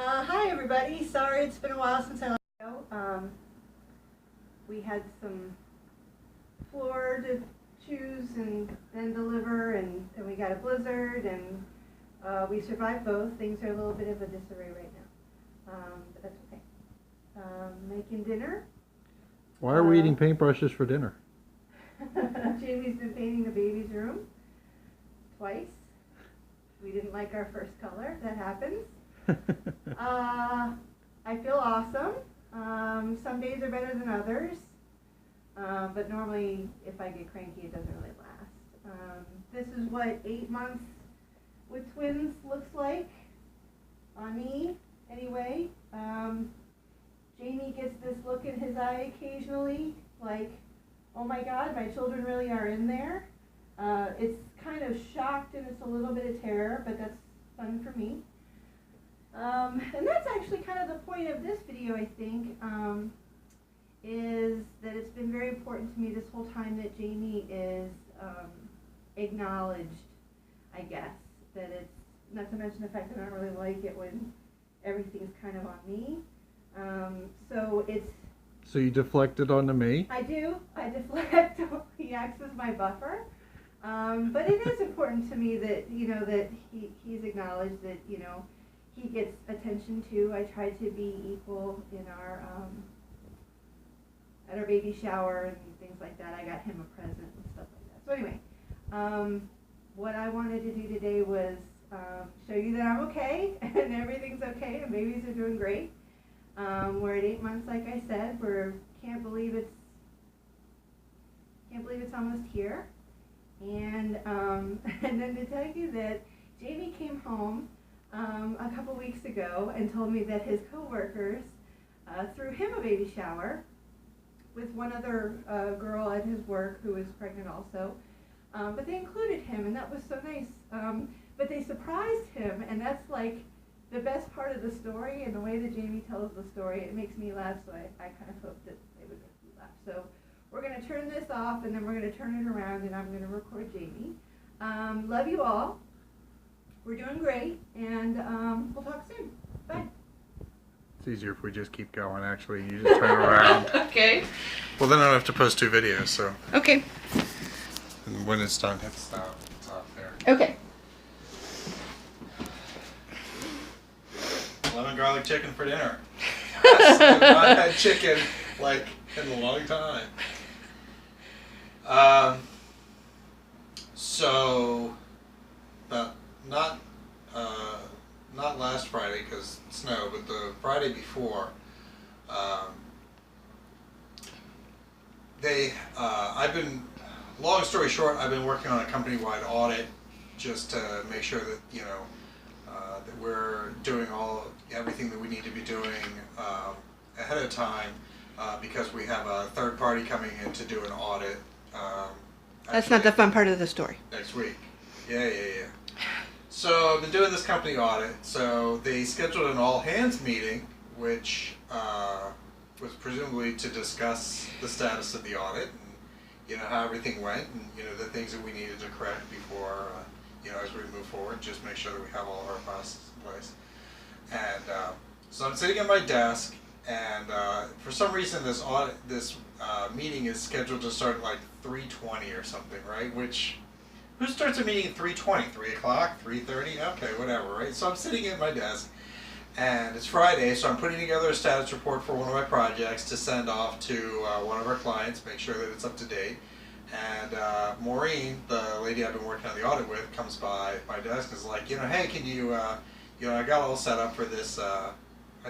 Hi everybody. Sorry it's been a while since I let you go. We had some floor to choose and then deliver, and then we got a blizzard, and we survived both. Things are a little bit of a disarray right now, but that's okay. Making dinner. Why are we eating paintbrushes for dinner? Jamie's been painting the baby's room twice. We didn't like our first color. That happens. I feel awesome. Some days are better than others, but normally if I get cranky it doesn't really last. This is what 8 months with twins looks like on me anyway. Jamie gets this look in his eye occasionally like, oh my god, my children really are in there. It's kind of shocked and it's a little bit of terror, but that's fun for me. And that's actually kind of the point of this video, I think, is that it's been very important to me this whole time that Jamie is acknowledged, I guess, that it's, not to mention the fact that I don't really like it when everything's kind of on me. So it's... So you deflected onto me? I do. I deflect. He acts as my buffer. But it is important to me that, you know, that he's acknowledged that, you know, he gets attention too. I try to be equal in our, at our baby shower and things like that. I got him a present and stuff like that. So anyway, what I wanted to do today was show you that I'm okay and everything's okay and babies are doing great. We're at 8 months, like I said. Can't believe it's almost here. And and then to tell you that Jamie came home a couple weeks ago and told me that his coworkers threw him a baby shower with one other girl at his work who was pregnant also. But they included him, and that was so nice. But they surprised him, and that's like the best part of the story, and the way that Jamie tells the story, it makes me laugh, so I kind of hope that they would make me laugh. So we're going to turn this off, and then we're going to turn it around, and I'm going to record Jamie. Love you all. We're doing great, and we'll talk soon. Bye. It's easier if we just keep going, actually. You just turn around. Okay. Well, then I don't have to post 2 videos, so. Okay. And when it's done, hit stop. It's off there. Okay. Lemon garlic chicken for dinner. Yes, I've not had chicken, like, in a long time. So, not last Friday because snow, but the Friday before, long story short, I've been working on a company-wide audit just to make sure that, you know, that we're doing everything that we need to be doing ahead of time because we have a third party coming in to do an audit. That's not the fun part of the story. Next week. Yeah. So I've been doing this company audit. So they scheduled an all-hands meeting, which was presumably to discuss the status of the audit and, you know, how everything went and, you know, the things that we needed to correct before, you know, as we move forward, just make sure that we have all of our processes in place. And so I'm sitting at my desk, and for some reason this meeting is scheduled to start at like 3:20 or something, right? Which, who starts a meeting at 3:20? 3 o'clock? 3:30? Okay, whatever, right? So I'm sitting at my desk, and it's Friday, so I'm putting together a status report for one of my projects to send off to one of our clients, make sure that it's up to date. And Maureen, the lady I've been working on the audit with, comes by my desk and is like, you know, hey, can you, you know, I got all set up for this, I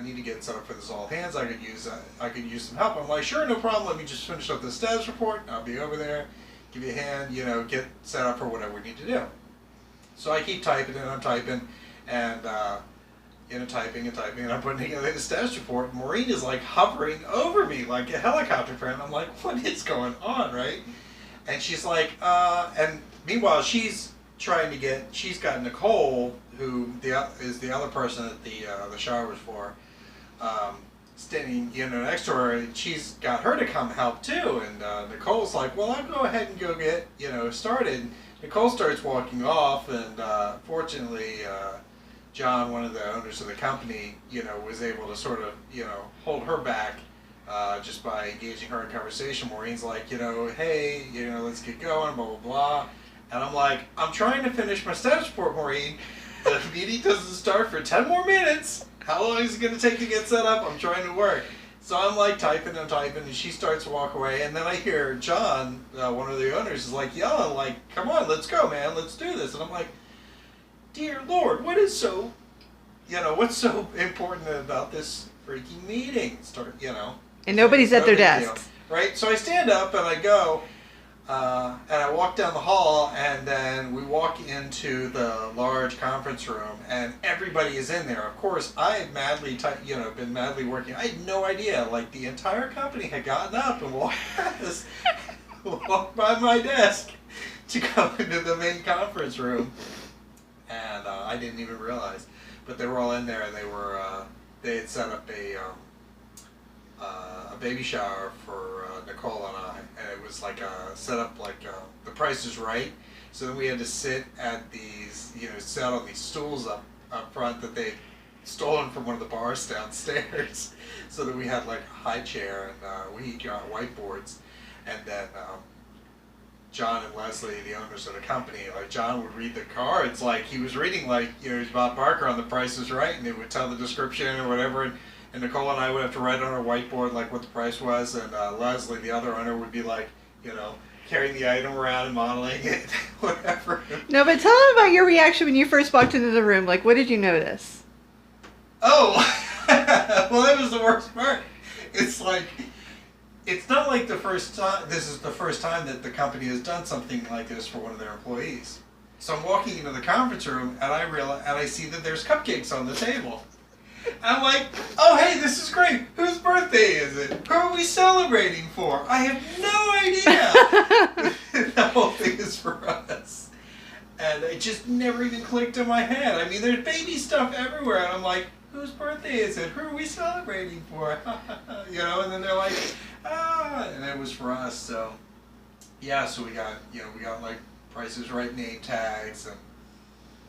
need to get set up for this all hands, I could use some help. I'm like, sure, no problem, let me just finish up the status report, and I'll be over there, give you a hand, you know, get set up for whatever we need to do. So I keep typing and I'm typing, and, you know, typing, and I'm putting together the status report. Maureen is like hovering over me like a helicopter parent. I'm like, what is going on, right? And she's like, and meanwhile she's got Nicole, who is the other person that the shower was for, standing, you know, next to her, and she's got her to come help too. And Nicole's like, well, I'll go ahead and go get, you know, started. Nicole starts walking off, and fortunately, John, one of the owners of the company, was able to sort of, hold her back just by engaging her in conversation. Maureen's like, hey, let's get going, blah, blah, blah. And I'm like, I'm trying to finish my status report, Maureen. The meeting doesn't start for 10 more minutes. How long is it going to take to get set up? I'm trying to work. So I'm like typing, and she starts to walk away. And then I hear John, one of the owners, is like yelling, like, come on, let's go, man, let's do this. And I'm like, dear Lord, what's so important about this freaking meeting? And nobody's at their deal, desks. right? So I stand up and I go, and I walk down the hall, and then we walk into the large conference room, and everybody is in there. Of course, I had been madly working. I had no idea. Like, the entire company had gotten up and walked by my desk to go into the main conference room, and I didn't even realize. But they were all in there, and they had set up a baby shower for Nicole and I, and it was like set up like The Price is Right. So then we had to sit at these, sat on these stools up front that they'd stolen from one of the bars downstairs, so that we had like a high chair, and we got whiteboards, and then John and Leslie, the owners of the company, like John would read the cards like he was reading like, he's Bob Barker on The Price is Right, and it would tell the description or whatever, and Nicole and I would have to write on our whiteboard like what the price was, and Leslie, the other owner, would be like, carrying the item around and modeling it, whatever. No, but tell them about your reaction when you first walked into the room. Like, what did you notice? Oh, well, that was the worst part. It's like, it's not like the first time, this is the first time that the company has done something like this for one of their employees. So I'm walking into the conference room, and I see that there's cupcakes on the table. I'm like, oh, hey, this is great. Whose birthday is it? Who are we celebrating for? I have no idea. The whole thing is for us. And it just never even clicked in my head. I mean, there's baby stuff everywhere. And I'm like, whose birthday is it? Who are we celebrating for? And then they're like, and it was for us. So, yeah, so we got like Price is Right name tags, and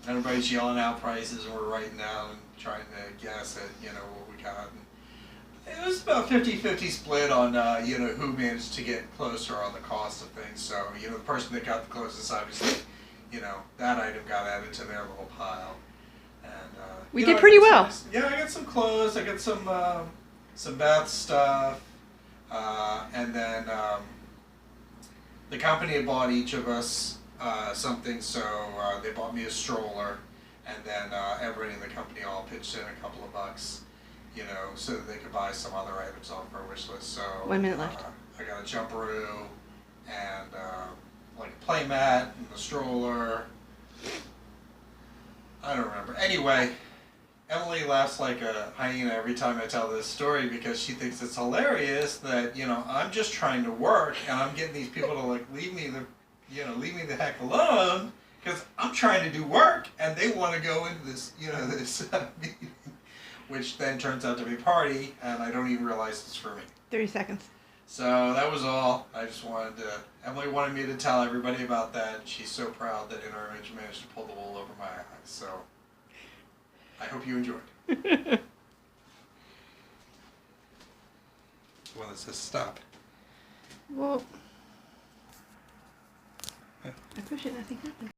everybody's yelling out prices, and we're writing down and trying to guess at, what we got. And it was about 50-50 split on, who managed to get closer on the cost of things. So, the person that got the closest, obviously, that item got added to their little pile. And we did pretty well. Yeah, I got some clothes, I got some bath stuff, and then the company had bought each of us something, so they bought me a stroller, and then everybody in the company all pitched in a couple of bucks, so that they could buy some other items off our wish list. So 1 minute left. I got a jumperoo and like a play mat and a stroller. I don't remember. Anyway, Emily laughs like a hyena every time I tell this story, because she thinks it's hilarious that, I'm just trying to work, and I'm getting these people to like leave me the heck alone, because I'm trying to do work, and they want to go into this, this meeting, which then turns out to be a party, and I don't even realize it's for me. 30 seconds. So that was all. I just Emily wanted me to tell everybody about that. She's so proud that in our image managed to pull the wool over my eyes. So I hope you enjoyed. The one that says stop. Well, I push it, nothing happens.